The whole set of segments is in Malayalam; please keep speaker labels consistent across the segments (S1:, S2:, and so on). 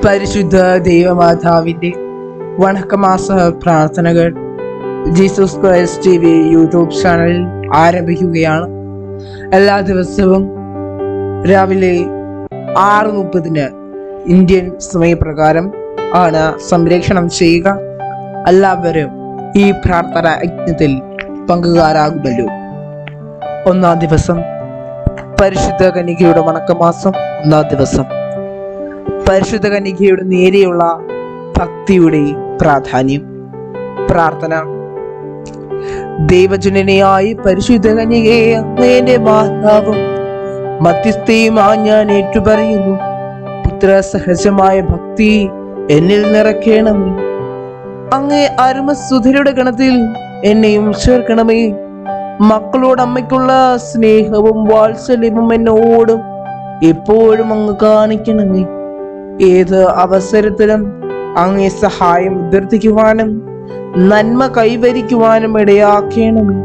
S1: പരിശുദ്ധ ദൈവമാതാവിന്റെ വണക്കമാസ പ്രാർത്ഥനകൾ ജീസസ് ക്രൈസ്റ്റ് TV യൂട്യൂബ് ചാനലിൽ ആരംഭിക്കുകയാണ്. എല്ലാ ദിവസവും രാവിലെ 6:30 ഇന്ത്യൻ സമയപ്രകാരം ആണ് സംപ്രേഷണം ചെയ്യുക. എല്ലാവരും ഈ പ്രാർത്ഥന യജ്ഞത്തിൽ പങ്കുകാരാകുമല്ലോ. ഒന്നാം ദിവസം പരിശുദ്ധ കന്യകയുടെ വണക്കമാസം. ഒന്നാം ദിവസം പരിശുദ്ധ കന്യകയുടെ നേരെയുള്ള ഭക്തിയുടെ പ്രാധാന്യം. പ്രാർത്ഥന. ദൈവജനനിയായി പരിശുദ്ധ കന്യകയെ അങ്ങയുടെ മാതാവും മധ്യസ്ഥയുമായി ഞാൻ ഏറ്റുപറയുന്നു. പുത്രസഹജമായ ഭക്തി എന്നിൽ നിറയ്ക്കണമേ. അങ്ങേ അരുമസുധരുടെ ഗണത്തിൽ എന്നെയും ചേർക്കണമേ. മക്കളോട് അമ്മയ്ക്കുള്ള സ്നേഹവും വാത്സല്യവും എന്നോടും എപ്പോഴും അങ്ങ് കാണിക്കണമേ. ഏത് അവസരത്തിലും അങ്ങേ സഹായം അഭ്യർത്ഥിക്കുവാനും നന്മ കൈവരിക്കുവാനും ഇടയാക്കണമേ.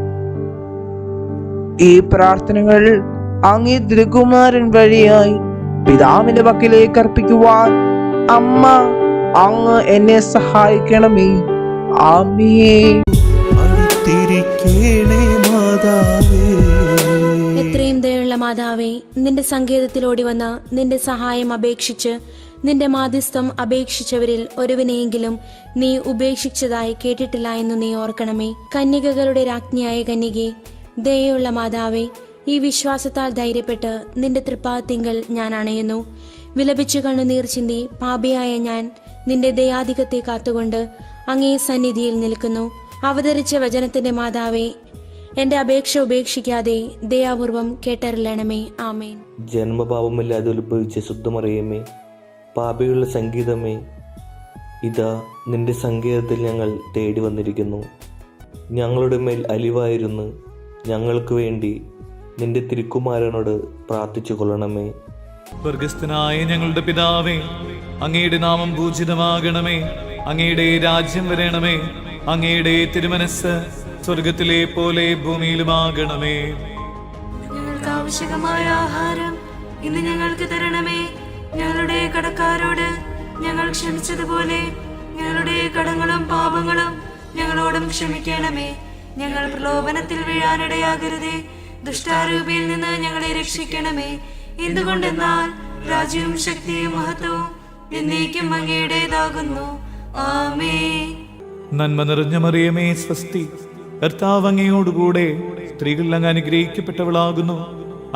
S1: ഈ പ്രാർത്ഥനകൾ അങ്ങേ തിരുകുമാരൻ വഴിയായി പിതാവിന്റെ പക്കലേക്ക് അർപ്പിക്കുവാൻ അമ്മ അങ്ങ് എന്നെ സഹായിക്കണമേ. ആമേൻ.
S2: എത്രയും ദയുള്ള മാതാവേ, നിന്റെ സങ്കേതത്തിലോടി വന്ന നിന്റെ സഹായം അപേക്ഷിച്ച് നിന്റെ മാധ്യസ്ഥം അപേക്ഷിച്ചവരിൽ ഒരുവിനെയെങ്കിലും നീ ഉപേക്ഷിച്ചതായി കേട്ടിട്ടില്ല എന്ന് നീ ഓർക്കണമേ. കന്യകകളുടെ രാജ്ഞിയായ കന്യകേ, ദയുള്ള മാതാവേ, ഈ വിശ്വാസത്താൽ ധൈര്യപ്പെട്ട് നിന്റെ തൃപ്പാദത്തിങ്കൽ ഞാൻ അണയുന്നു. വിലപിച്ചു കണ്ണുനീർ ചിന്തി പാപിയായ ഞാൻ നിന്റെ ദയാധികത്തെ കാത്തുകൊണ്ട് അങ്ങേ സന്നിധിയിൽ നിൽക്കുന്നു. അവതരിച്ച വചനത്തിന്റെ മാതാവേ, എന്റെ അപേക്ഷ ഉപേക്ഷിക്കാതെ ദയാപൂർവം കേട്ടറിയണമേ. ആമേൻ.
S3: ജന്മപാപമില്ലാതെ ഉത്ഭവിച്ച ശുദ്ധമറിയമേ, പാപിയുള്ള സംഗീതമേ, ഇതാ നിന്റെ സങ്കേതത്തിൽ ഞങ്ങൾ തേടി വന്നിരിക്കുന്നു. ഞങ്ങളുടെ മേൽ അലിവായിരുന്നു ഞങ്ങൾക്ക് വേണ്ടി നിന്റെ തിരുക്കുമാരനോട് പ്രാർത്ഥിച്ചു കൊള്ളണമേ.
S4: സ്വർഗസ്ഥനായ ഞങ്ങളുടെ പിതാവേ, അങ്ങയുടെ നാമം പൂജിതമാകണമേ. അങ്ങയുടെ രാജ്യം വരണമേ. അങ്ങയുടെ തിരുമനസ് സ്വർഗത്തിലെ പോലെ ഭൂമിയിലുമാകണമേ.
S5: ഞങ്ങൾക്ക് ആവശ്യമായ ആഹാരം ഇന്ന് ഞങ്ങൾക്ക് തരണമേ. ഞങ്ങളുടെ കടക്കാരോട് ഞങ്ങൾ ക്ഷമിച്ചതുപോലെ ഞങ്ങളുടെ കടങ്ങളും പാപങ്ങളും ഞങ്ങളോടും ക്ഷമിക്കണമേ. ഞങ്ങൾ പ്രലോഭനത്തിൽ വീഴാനിടയാകരുതേ. ദുഷ്ടാരൂപിയിൽ നിന്ന് ഞങ്ങളെ രക്ഷിക്കണമേ. എന്തുകൊണ്ടെന്നാൽ രാജ്യവും ശക്തിയും മഹത്വവും എന്നേക്കും അങ്ങയുടേതാകുന്നു. ആമേൻ.
S4: നന്മ നിറഞ്ഞ മറിയമേ, സ്വസ്തി. കർത്താവ് അങ്ങയോടുകൂടെ സ്ത്രീകൾ അങ്ങ് അനുഗ്രഹിക്കപ്പെട്ടവളാകുന്നു.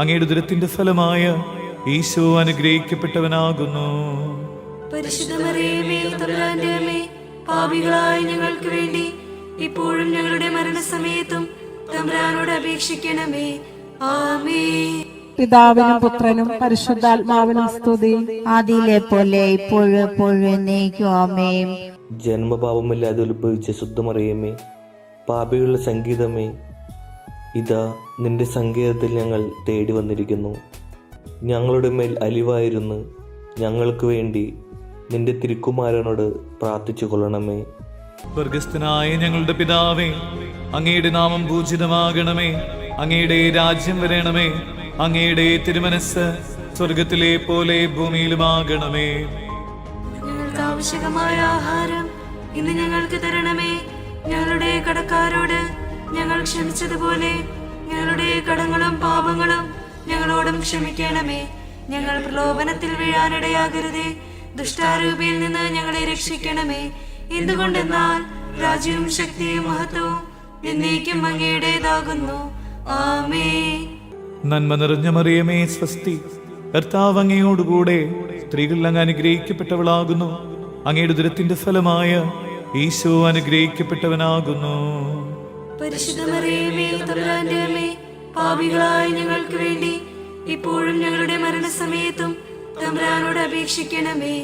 S4: അങ്ങയുടെ ഉദരത്തിന്റെ ഫലമായ ഈശോ അനുഗ്രഹിക്കപ്പെട്ടവനാകുന്നു.
S5: പരിശുദ്ധ മറിയമേ, തമ്പുരാന്റെ അമ്മേ, പാപികളായ ഞങ്ങൾക്ക് വേണ്ടി ഇപ്പോഴും ഞങ്ങളുടെ മരണസമയത്തും തമ്പുരാനോട് അപേക്ഷിക്കണമേ. ആമേൻ.
S6: പിതാവിനും പുത്രനും പരിശുദ്ധാത്മാവിനും സ്തുതി.
S7: ആദിയിലെ പോലെ ഇപ്പോഴും എപ്പോഴും എന്നേക്കും. ആമേൻ.
S3: ജന്മപാപമില്ലാതെ ഉത്ഭവിച്ച ശുദ്ധമറിയമേ, പാപിയുള്ള സംഗീതമേ, ഇതാ നിന്റെ സങ്കേതത്തിൽ ഞങ്ങൾ തേടി വന്നിരിക്കുന്നു. ഞങ്ങളുടെ മേൽ അലിവായിരുന്നു ഞങ്ങൾക്ക് വേണ്ടി നിന്റെ തിരുക്കുമാരനോട് പ്രാർത്ഥിച്ചു കൊള്ളണമേ.
S4: സ്വർഗസ്ഥനായ ഞങ്ങളുടെ പിതാവേ, അങ്ങയുടെ നാമം പൂജിതമാകണമേ. അങ്ങയുടെ രാജ്യം വരണമേ. അങ്ങയുടെ തിരുമനസ് സ്വർഗത്തിലെ പോലെ ഭൂമിയിലുമാകണമേ.
S5: ഞങ്ങൾക്ക് ആവശ്യമായ ആഹാരം ഇന്ന് ഞങ്ങൾക്ക് തരണമേ. ഞങ്ങളുടെ കടക്കാരോട് ഞങ്ങൾ ക്ഷമിച്ചതുപോലെ ഞങ്ങളുടെ കടങ്ങളും പാപങ്ങളും ഞങ്ങളോടും ക്ഷമിക്കണമേ. ഞങ്ങൾ പ്രലോഭനത്തിൽ വീഴാനിടയാകരുതേ. ദുഷ്ടാരൂപിയിൽ നിന്ന് ഞങ്ങളെ രക്ഷിക്കണമേ. എന്തുകൊണ്ടെന്നാൽ രാജ്യവും ശക്തിയും മഹത്വവും എന്നേക്കും അങ്ങയുടേതാകുന്നു. ആമേൻ.
S4: നന്മ നിറഞ്ഞ മറിയമേ, സ്വസ്തി. കർത്താവ് അങ്ങയോടുകൂടെ സ്ത്രീകൾ അങ്ങ് അനുഗ്രഹിക്കപ്പെട്ടവളാകുന്നു. അങ്ങയുടെ ഉദരത്തിന്റെ ഫലമായ ഈശോ അനുഗ്രഹിക്കപ്പെട്ടവനാകുന്നു.
S5: പരിശുദ്ധ മറിയമേ, തമ്പുരാന്റെ അമ്മേ, പാപികളായ ഞങ്ങൾക്ക് വേണ്ടി ഇപ്പോഴും ഞങ്ങളുടെ മരണസമയത്തും തമ്പുരാനോട് അപേക്ഷിക്കണമേ.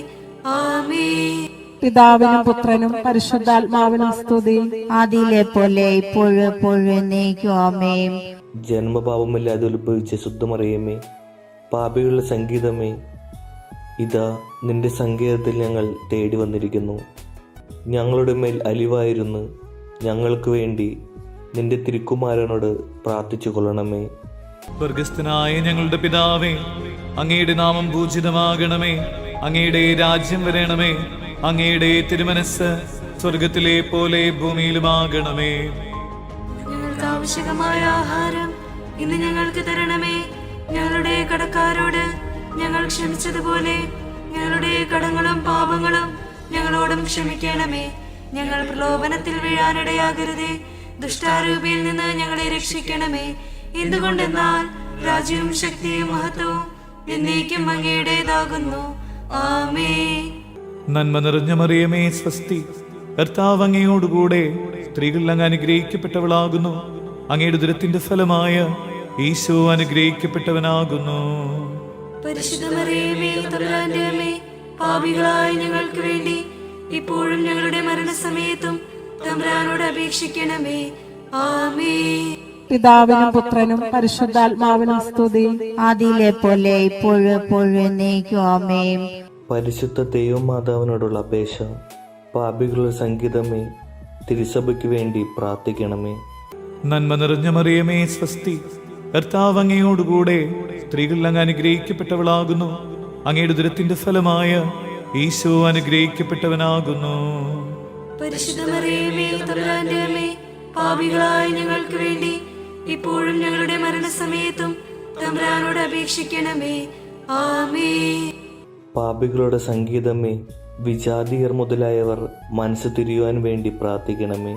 S5: ആമേൻ.
S6: പിതാവിനും പുത്രനും പരിശുദ്ധാത്മാവിനും സ്തുതി.
S7: ആദിയിലെ പോലെ ഇപ്പോഴും എപ്പോഴും എന്നേക്കും. ആമേൻ.
S3: ജന്മപാപമില്ലാതെ ഉത്ഭവിച്ച ശുദ്ധമറിയമേ, പാപിയുള്ള സംഗീതമേ, ഇതാ നിന്റെ സങ്കേതത്തിൽ ഞങ്ങൾ തേടി വന്നിരിക്കുന്നു. ഞങ്ങളുടെ മേൽ അലിവായിരുന്നു ഞങ്ങൾക്ക് വേണ്ടി നിന്റെ തിരുക്കുമാരനോട് പ്രാർത്ഥിച്ചു കൊള്ളണമേ.
S4: സ്വർഗസ്ഥനായ ഞങ്ങളുടെ പിതാവേ, അങ്ങയുടെ നാമം പൂജിതമാകണമേ. അങ്ങയുടെ രാജ്യം വരണമേ. അങ്ങയുടെ തിരുമനസ് സ്വർഗത്തിലെ പോലെ ഭൂമിയിലുമാകണമേ.
S5: ഞങ്ങൾക്ക് ആവശ്യമായ ആഹാരം ഇന്ന് ഞങ്ങൾക്ക് തരണമേ. ഞങ്ങളുടെ കടക്കാരോട് ഞങ്ങൾ ക്ഷമിച്ചതുപോലെ ഞങ്ങളുടെ കടങ്ങളും പാപങ്ങളും ഞങ്ങളോടും ക്ഷമിക്കണമേ. ഞങ്ങൾ പ്രലോഭനത്തിൽ വീഴാനിടയാകരുതേ. ദുഷ്ടാരൂപിയിൽ നിന്ന് ഞങ്ങളെ രക്ഷിക്കണമേ. എന്തുകൊണ്ടെന്നാൽ രാജ്യവും ശക്തിയും മഹത്വവും എന്നേക്കും അങ്ങയുടേതാകുന്നു. ആമേൻ.
S4: നന്മ നിറഞ്ഞ മറിയമേ സ്വസ്തി, കർത്താവ് അങ്ങയോടുകൂടെ സ്ത്രീകൾ അങ്ങ് അനുഗ്രഹിക്കപ്പെട്ടവളാകുന്നു. അങ്ങയുടെ ഉദരത്തിന്റെ ഫലമായ ഈശോ അനുഗ്രഹിക്കപ്പെട്ടവനാകുന്നു.
S5: പരിശുദ്ധ മറിയമേ, തമ്പുരാന്റെ അമ്മേ, പാപികളായ ഞങ്ങൾക്ക് വേണ്ടി ഇപ്പോഴും ഞങ്ങളുടെ മരണസമയത്തും തമ്പുരാനോട് അപേക്ഷിക്കണമേ. ആമേൻ.
S6: പിതാവിനും പുത്രനും പരിശുദ്ധാത്മാവിനും സ്തുതി.
S7: ആദിയിലെ പോലെ ഇപ്പോഴും എപ്പോഴും എന്നേക്കും ആമേൻ.
S3: പരിശുദ്ധ ദൈവമാതാവിനോടുള്ള അപേക്ഷ. പാപികളുടെ സംഗീതമേ, തിരുസഭയ്ക്ക് വേണ്ടി പ്രാർത്ഥിക്കണമേ.
S4: നന്മ നിറഞ്ഞ മറിയമേ സ്വസ്തി, കർത്താവ് അങ്ങയോടുകൂടെ സ്ത്രീകൾ അങ്ങ് അനുഗ്രഹിക്കപ്പെട്ടവളാകുന്നു. അങ്ങയുടെ ഉദരത്തിന്റെ ഫലമായ ഈശോ അനുഗ്രഹിക്കപ്പെട്ടവനാകുന്നു.
S5: പരിശുദ്ധ മറിയമേ, തമ്പുരാന്റെ അമ്മേ, പാപികളായ ഞങ്ങൾക്ക് വേണ്ടി ഇപ്പോഴും ഞങ്ങളുടെ മരണസമയത്തും തമ്പുരാനോട് അപേക്ഷിക്കണമേ. ആമേൻ.
S3: പാപികളുടെ സംഗീതമേ, വിജാതിയർ മുതലായവർ മനസ്സ് തിരിയുവാൻ വേണ്ടി പ്രാർത്ഥിക്കണമേ.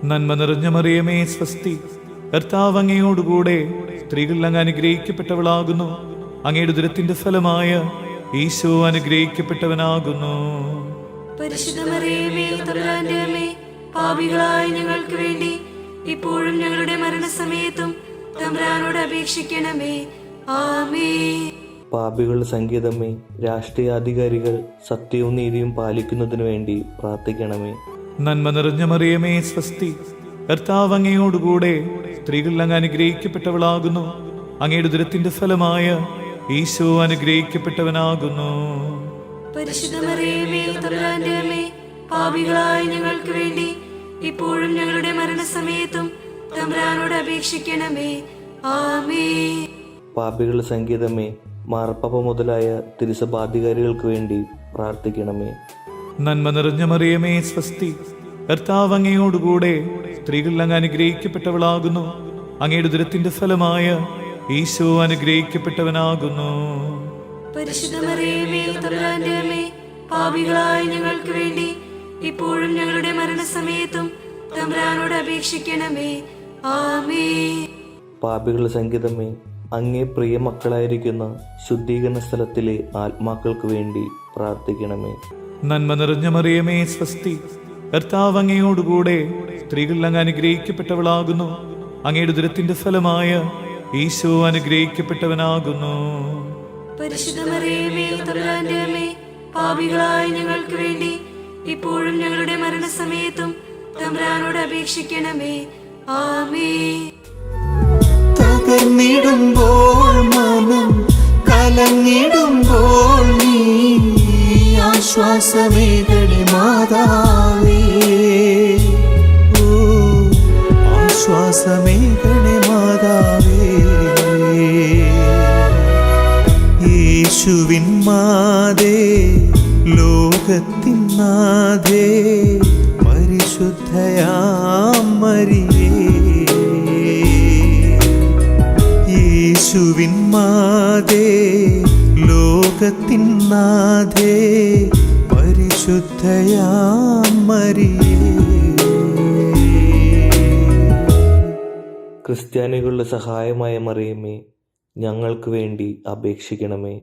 S4: നന്മ നിറഞ്ഞ മറിയമേ സ്വസ്തി, കർത്താവ് അങ്ങയോടുകൂടെ സ്ത്രീകൾ അങ്ങ് അനുഗ്രഹിക്കപ്പെട്ടവളാകുന്നു. അങ്ങയുടെ ഉദരത്തിന്റെ ഫലമായ ഈശോ അനുഗ്രഹിക്കപ്പെട്ടവനാകുന്നു.
S5: പരിശുദ്ധ മറിയമേ, തമ്പുരാന്റെ അമ്മേ, പാപികളായ ഞങ്ങൾക്ക് വേണ്ടി ഇപ്പോഴും ഞങ്ങളുടെ മരണസമയത്തും തമ്പുരാനോട് അപേക്ഷിക്കണമേ. ആമേൻ.
S3: പാപികളുടെ സംഗീതമേ, രാഷ്ട്രീയാധികാരികൾ സത്യവും നീതിയും പാലിക്കുന്നതിനു വേണ്ടി പ്രാർത്ഥിക്കണമേ.
S4: നന്മ നിറഞ്ഞ മറിയമേ സ്വസ്തി, കർത്താവ് അങ്ങയോടുകൂടെ സ്ത്രീകൾ അങ്ങ് അനുഗ്രഹിക്കപ്പെട്ടവളാകുന്നു. അങ്ങയുടെ ഉദരത്തിന്റെ ഫലമായ ഈശോ അനുഗ്രഹിക്കപ്പെട്ടവനാകുന്നു.
S5: പരിശുദ്ധ മറിയമേ, തമ്പുരാന്റെ അമ്മേ, പാപികളായ ഞങ്ങൾക്ക് വേണ്ടി ഇപ്പോഴും ഞങ്ങളുടെ മരണസമയത്തും തമ്പുരാനോട് അപേക്ഷിക്കണമേ. ആമേൻ.
S3: പാപികളുടെ സംഗീതമേ, മാർപ്പാപ്പ മുതലായ തിരുസഭാധികാരികൾക്ക് വേണ്ടി പ്രാർത്ഥിക്കണമേ.
S4: നന്മ നിറഞ്ഞ മറിയമേ സ്വസ്തി, കർത്താവ് അങ്ങയോടുകൂടെ സ്ത്രീകൾ അങ്ങ് അനുഗ്രഹിക്കപ്പെട്ടവളാകുന്നു. അങ്ങയുടെ ഉദരത്തിന്റെ ഫലമായ ഈശോ അനുഗ്രഹിക്കപ്പെട്ടവനാകുന്നു.
S5: പരിശുദ്ധ മറിയമേ, തമ്പുരാന്റെ അമ്മേ, പാപികളായ ഞങ്ങൾക്ക് വേണ്ടി ഇപ്പോഴും ഞങ്ങളുടെ മരണസമയത്തും തമ്പുരാനോട് അപേക്ഷിക്കണമേ. ആമേൻ.
S3: പാപികളുടെ സംഗീതമേ, അങ്ങേ പ്രിയ മക്കളായിരിക്കുന്ന ശുദ്ധീകരണ സ്ഥലത്തിലെ ആത്മാക്കൾക്ക് വേണ്ടി പ്രാർത്ഥിക്കണമേ.
S4: നന്മ നിറഞ്ഞ മറിയമേ സ്വസ്തി, കർത്താവ് അങ്ങയോടുകൂടെ സ്ത്രീകൾ അങ്ങ് അനുഗ്രഹിക്കപ്പെട്ടവളാകുന്നു. അങ്ങയുടെ ഉദരത്തിന്റെ ഫലമായ ഈശോ അനുഗ്രഹിക്കപ്പെട്ടവനാകുന്നു.
S5: പരിശുദ്ധ മറിയമേ, തമ്പുരാന്റെ അമ്മേ, പാപികളായ ഞങ്ങൾക്ക് വേണ്ടി ഇപ്പോഴും ഞങ്ങളുടെ മരണസമയത്തും തമ്പുരാനോട് അപേക്ഷിക്കണമേ. ആമേൻ.
S8: തകർന്നിടുമ്പോൾ മനം കലങ്ങിടുമ്പോൾ നീ ആശ്വാസമേകണേ മാതാവേ. ഓ ആശ്വാസമേകണേ മാതാവേ. യേശുവിൻ മാതേ, ലോകത്തിൻ നാഥേ, പരിശുദ്ധയാം മരിയേ. യേശുവിൻ മാതേ, ലോകത്തിൻ നാഥേ, പരിശുദ്ധയാം മരിയേ.
S3: ക്രിസ്ത്യാനികളുടെ സഹായമായ മറിയമേ, ഞങ്ങൾക്ക് വേണ്ടി അപേക്ഷിക്കണമേ.